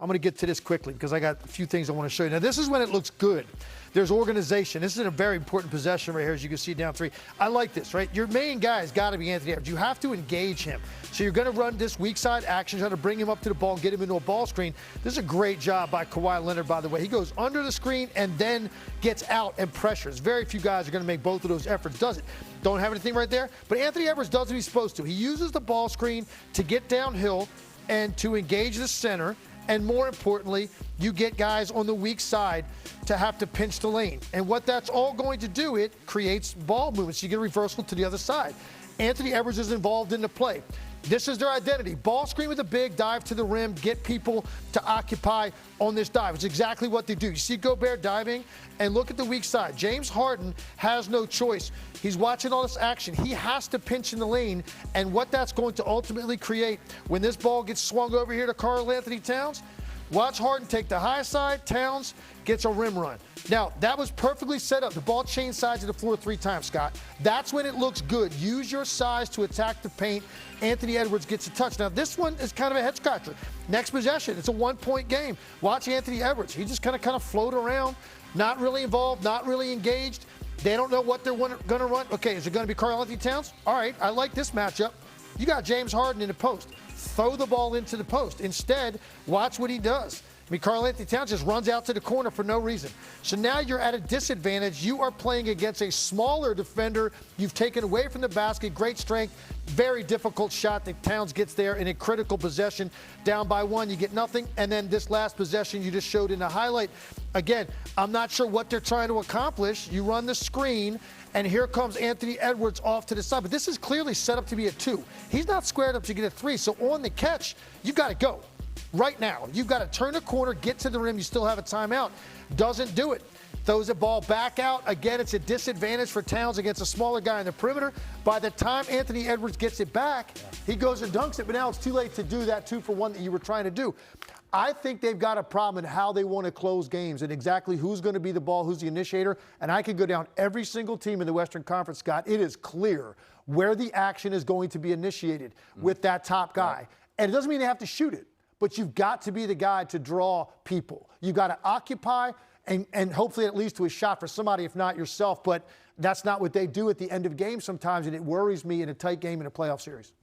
I'm going to get to this quickly because I got a few things I want to show you. Now, this is when it looks good. There's organization. This is a very important possession right here, as you can see down 3. I like this, right? Your main guy has got to be Anthony Edwards. You have to engage him. So you're going to run this weak side action, try to bring him up to the ball and get him into a ball screen. This is a great job by Kawhi Leonard, by the way. He goes under the screen and then gets out and pressures. Very few guys are going to make both of those efforts. Does it? Don't have anything right there. But Anthony Edwards does what he's supposed to. He uses the ball screen to get downhill and to engage the center. And more importantly, you get guys on the weak side to have to pinch the lane. And what that's all going to do, it creates ball movements. You get a reversal to the other side. Anthony Edwards is involved in the play. This is their identity. Ball screen with a big dive to the rim, get people to occupy on this dive. It's exactly what they do. You see Gobert diving, and look at the weak side. James Harden has no choice. He's watching all this action. He has to pinch in the lane, and what that's going to ultimately create when this ball gets swung over here to Karl-Anthony Towns, watch Harden take the high side. Towns gets a rim run. Now, that was perfectly set up. The ball changed sides of the floor 3 times, Scott. That's when it looks good. Use your size to attack the paint. Anthony Edwards gets a touch. Now, this one is kind of a head-scratcher. Next possession, it's a 1-point game. Watch Anthony Edwards. He just kind of float around, not really involved, not really engaged. They don't know what they're going to run. Okay, is it going to be Karl-Anthony Towns? All right, I like this matchup. You got James Harden in the post. Throw the ball into the post. Instead, watch what he does. I mean, Karl-Anthony Towns just runs out to the corner for no reason. So now you're at a disadvantage. You are playing against a smaller defender. You've taken away from the basket. Great strength. Very difficult shot that Towns gets there in a critical possession. Down by 1, you get nothing. And then this last possession you just showed in the highlight. Again, I'm not sure what they're trying to accomplish. You run the screen, and here comes Anthony Edwards off to the side. But this is clearly set up to be a 2. He's not squared up to get a 3. So on the catch, you've got to go. Right now, you've got to turn the corner, get to the rim. You still have a timeout. Doesn't do it. Throws the ball back out. Again, it's a disadvantage for Towns against a smaller guy in the perimeter. By the time Anthony Edwards gets it back, he goes and dunks it. But now it's too late to do that 2-for-1 that you were trying to do. I think they've got a problem in how they want to close games and exactly who's going to be the ball, who's the initiator. And I could go down every single team in the Western Conference, Scott. It is clear where the action is going to be initiated with that top guy. And it doesn't mean they have to shoot it. But you've got to be the guy to draw people. You've got to occupy, and hopefully it leads to a shot for somebody, if not yourself. But that's not what they do at the end of games sometimes, and it worries me in a tight game in a playoff series.